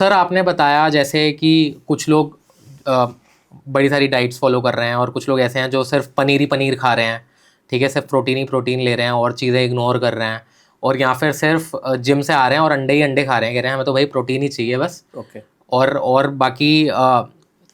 Sir आपने बताया जैसे कि कुछ लोग अ, बड़ी सारी डाइट्स फॉलो कर रहे हैं और कुछ लोग ऐसे हैं जो सिर्फ पनीर ही पनीर खा रहे हैं, ठीक है, सिर्फ प्रोटीन ही प्रोटीन ले रहे हैं और चीज़ें इग्नोर कर रहे हैं, और या फिर सिर्फ जिम से आ रहे हैं और अंडे ही अंडे खा रहे हैं, कह रहे हैं हमें तो भाई प्रोटीन ही चाहिए बस। ओके और बाकी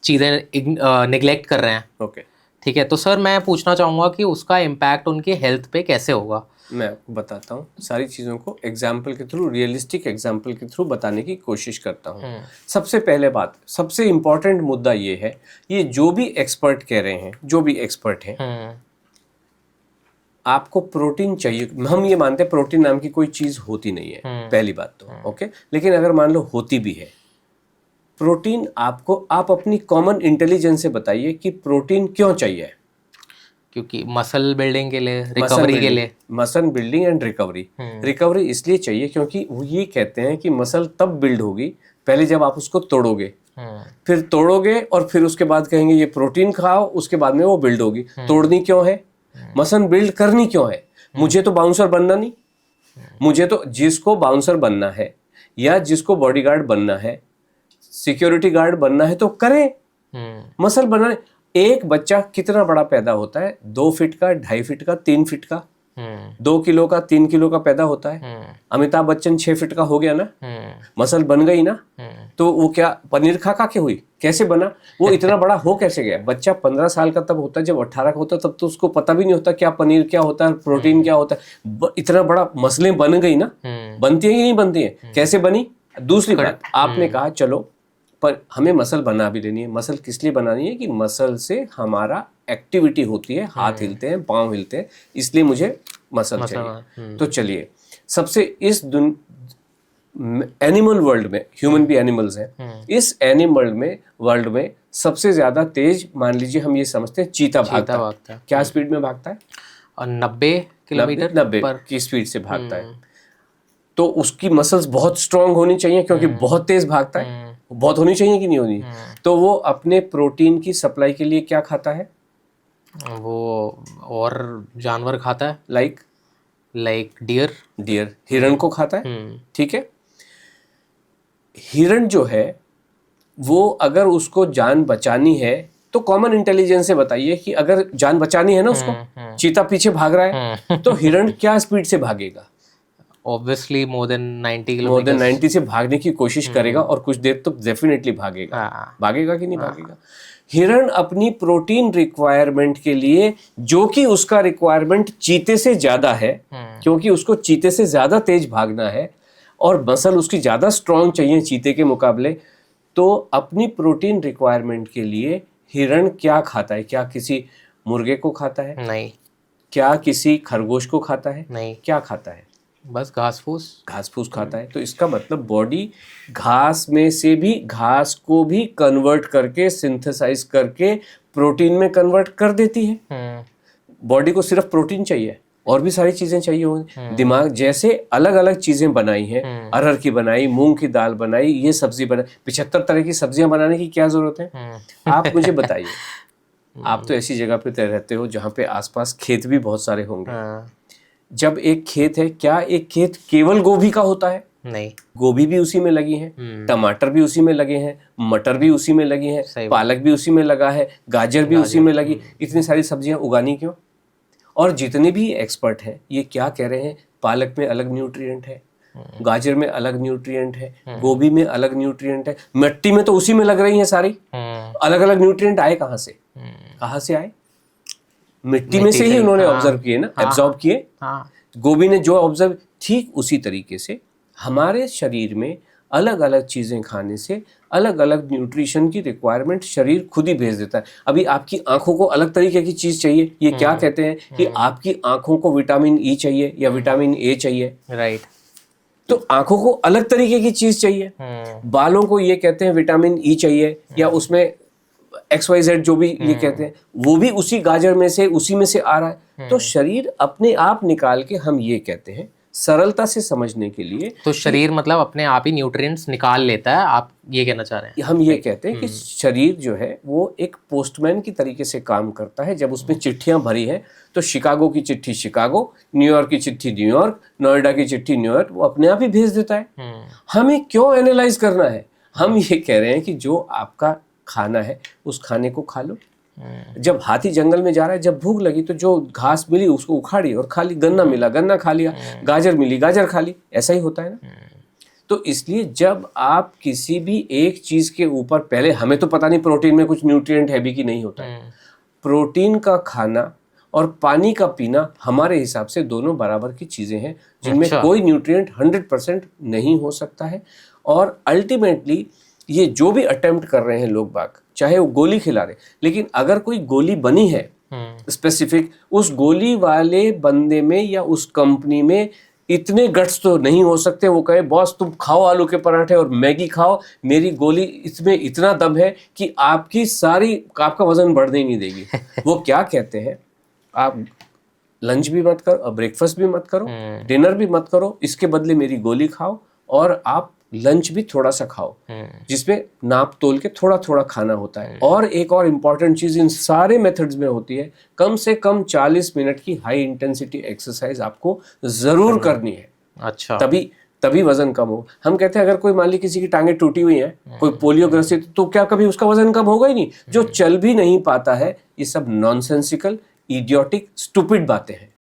चीज़ें निगलेक्ट कर रहे हैं। ओके ठीक है, तो सर मैं पूछना चाहूँगा कि उसका इम्पैक्ट उनकी हेल्थ पे कैसे होगा। मैं आपको बताता हूँ, सारी चीज़ों को एग्जाम्पल के थ्रू, रियलिस्टिक एग्जाम्पल के थ्रू बताने की कोशिश करता हूँ। सबसे पहले बात, सबसे इम्पॉर्टेंट मुद्दा ये है, ये जो भी एक्सपर्ट कह रहे हैं, जो भी एक्सपर्ट हैं, आपको प्रोटीन चाहिए। हम ये मानते हैं प्रोटीन नाम की कोई चीज़ होती नहीं है, पहली बात तो ओके। लेकिन अगर मान लो होती भी है प्रोटीन, आपको, आप अपनी कॉमन इंटेलिजेंस से बताइए कि प्रोटीन क्यों चाहिए। क्योंकि मसल बिल्डिंग के लिए, रिकवरी के लिए। Muscle building and recovery. Recovery इसलिए चाहिए क्योंकि वो ये कहते हैं कि मसल तब बिल्ड होगी पहले जब आप उसको तोड़ोगे, फिर तोड़ोगे और फिर उसके बाद कहेंगे ये प्रोटीन खाओ, उसके बाद में वो बिल्ड होगी। तोड़नी क्यों है, मसल बिल्ड करनी क्यों है? मुझे तो बाउंसर बनना नहीं, मुझे तो, जिसको बाउंसर बनना है या जिसको बॉडीगार्ड बनना है, सिक्योरिटी गार्ड बनना है तो करें, मसल बनाने। एक बच्चा कितना बड़ा पैदा होता है? 2 फीट का, 2.5 फीट का, 3 फीट का, 2 किलो का, 3 किलो का पैदा होता है। अमिताभ बच्चन 6 फीट का हो गया ना, मसल बन गई ना। तो वो क्या पनीर खा खा के हुई? कैसे बना वो? इतना बड़ा हो कैसे गया? बच्चा 15 साल का तब होता है, जब 18 का होता है तब तो उसको पता भी नहीं होता क्या पनीर क्या होता है, प्रोटीन क्या होता है। इतना बड़ा मसलें बन गई ना। बनती है कि नहीं बनती है? कैसे बनी? दूसरी बात, आपने कहा चलो पर हमें मसल बना भी लेनी है। मसल किस लिए बनानी है? कि मसल से हमारा एक्टिविटी होती है, हाथ हिलते हैं, पांव हिलते हैं, इसलिए मुझे मसल चाहिए। तो चलिए, सबसे इस एनिमल वर्ल्ड में, ह्यूमन भी एनिमल्स हैं, इस एनिमल में वर्ल्ड में सबसे ज्यादा तेज, मान लीजिए हम ये समझते हैं, चीता भागता है। क्या स्पीड में भागता है? 90 किलोमीटर 90 की स्पीड से भागता है। तो उसकी मसल्स बहुत स्ट्रांग होनी चाहिए क्योंकि बहुत तेज भागता है। बहुत होनी चाहिए कि नहीं होनी? तो वो अपने प्रोटीन की सप्लाई के लिए क्या खाता है? वो और जानवर खाता है, लाइक डियर, हिरण को खाता है। ठीक है, हिरण जो है वो अगर उसको जान बचानी है तो कॉमन इंटेलिजेंस से बताइए कि अगर जान बचानी है ना उसको, चीता पीछे भाग रहा है तो हिरण क्या स्पीड से भागेगा? Obviously more than 90 more than 90 से भागने की कोशिश करेगा और कुछ देर तक डेफिनेटली भागेगा। भागेगा कि नहीं भागेगा? हिरण अपनी प्रोटीन रिक्वायरमेंट के लिए, जो कि उसका रिक्वायरमेंट चीते से ज्यादा है, क्योंकि उसको चीते से ज्यादा तेज भागना है और मसल उसकी ज्यादा स्ट्रांग चाहिए चीते के मुकाबले, तो अपनी प्रोटीन रिक्वायरमेंट के लिए हिरण क्या खाता है? क्या किसी मुर्गे को खाता है? नहीं। क्या किसी खरगोश को खाता है? नहीं। क्या खाता है? बस घास फूस खाता है। तो इसका मतलब बॉडी घास में से भी, घास को भी कन्वर्ट करके, सिंथेसाइज करके प्रोटीन में कन्वर्ट कर देती है। बॉडी को सिर्फ प्रोटीन चाहिए, और भी सारी चीजें चाहिए होंगी। दिमाग जैसे अलग अलग चीजें बनाई हैं, अरहर की बनाई, मूंग की दाल बनाई, ये सब्जी बनाई, 75 तरह की सब्जियां बनाने की क्या जरूरत है? आप मुझे बताइए। आप तो ऐसी जगह पे रहते हो जहाँ पे आसपास खेत भी बहुत सारे होंगे। जब एक खेत है, क्या एक खेत केवल गोभी का होता है? नहीं, गोभी भी उसी में लगी है, टमाटर भी उसी में लगे हैं, मटर भी उसी में लगी है, पालक भी उसी में लगा है, गाजर भी उसी में लगी। इतनी सारी सब्जियां उगानी क्यों? और जितने भी एक्सपर्ट हैं ये क्या कह रहे हैं? पालक में अलग न्यूट्रिएंट है, गाजर में अलग न्यूट्रिएंट है, गोभी में अलग न्यूट्रिएंट है, मिट्टी में तो उसी में लग रही है सारी। अलग अलग न्यूट्रिएंट आए कहाँ से? कहाँ से आए? मिट्टी में से ही उन्होंने ऑब्जर्व किए ना, एब्जॉर्ब किए। गोभी ने जो ऑब्जर्व, ठीक उसी तरीके से हमारे शरीर में अलग अलग चीजें खाने से अलग अलग न्यूट्रिशन की रिक्वायरमेंट शरीर खुद ही भेज देता है। अभी आपकी आंखों को अलग तरीके की चीज चाहिए, ये क्या कहते हैं कि आपकी आंखों को विटामिन ई चाहिए या विटामिन ए चाहिए, राइट। तो आंखों को अलग तरीके की चीज चाहिए। बालों को ये कहते हैं विटामिन ई चाहिए, या उसमें XYZ जो भी ये कहते हैं, वो भी उसी गाजर में से, उसी में से आ रहा है। तो शरीर अपने आप निकाल के, हम ये कहते हैं सरलता से समझने के लिए, तो शरीर मतलब अपने आप ही न्यूट्रिएंट्स निकाल लेता है, आप ये कहना चाह रहे हैं? हम ये कहते हैं कि शरीर जो है वो एक पोस्टमैन की तरीके से काम करता है। जब उसमें चिट्ठियां भरी है तो शिकागो की चिट्ठी शिकागो, न्यूयॉर्क की चिट्ठी न्यूयॉर्क, नोएडा की चिट्ठी न्यूयॉर्क, वो अपने आप ही भेज देता है। हमें क्यों एनालाइज करना है? हम ये कह रहे हैं कि जो आपका खाना है उस खाने को खा लो। जब हाथी जंगल में जा रहा है, जब भूख लगी तो जो घास मिली उसको उखाड़ी और खा ली, गन्ना मिला गन्ना खा लिया, गाजर मिली गाजर खा ली, ऐसा ही होता है ना। तो इसलिए जब आप किसी भी एक चीज के ऊपर, पहले हमें तो पता नहीं प्रोटीन में कुछ न्यूट्रिएंट है भी कि नहीं होता है, प्रोटीन का खाना और पानी का पीना हमारे हिसाब से दोनों बराबर की चीजें हैं, जिनमें कोई न्यूट्रिएंट 100% नहीं हो सकता है। और अल्टीमेटली ये जो भी अटेम्प्ट कर रहे हैं लोग बाग, चाहे वो गोली खिला रहे, लेकिन अगर कोई गोली बनी है स्पेसिफिक, उस गोली वाले बंदे में या उस कंपनी में इतने गट्स तो नहीं हो सकते वो कहे बॉस तुम खाओ आलू के पराठे और मैगी खाओ, मेरी गोली इसमें इतना दम है कि आपका वजन बढ़ने ही नहीं देगी। वो क्या कहते हैं, आप लंच भी मत करो, ब्रेकफास्ट भी मत करो, डिनर भी मत करो, इसके बदले मेरी गोली खाओ, और आप लंच भी थोड़ा सा खाओ जिसमें नाप तोल के थोड़ा थोड़ा खाना होता है। और एक और इम्पॉर्टेंट चीज इन सारे मेथड्स में होती है, कम से कम 40 मिनट की हाई इंटेंसिटी एक्सरसाइज आपको जरूर करनी है। अच्छा, तभी वजन कम हो। हम कहते हैं अगर कोई मान ली किसी की टांगे टूटी हुई हैं, कोई पोलियो ग्रसित, तो क्या कभी उसका वजन कम होगा ही नहीं? जो चल भी नहीं पाता है, ये सब नॉनसेंसिकल इडियोटिक स्टूपिड बातें हैं।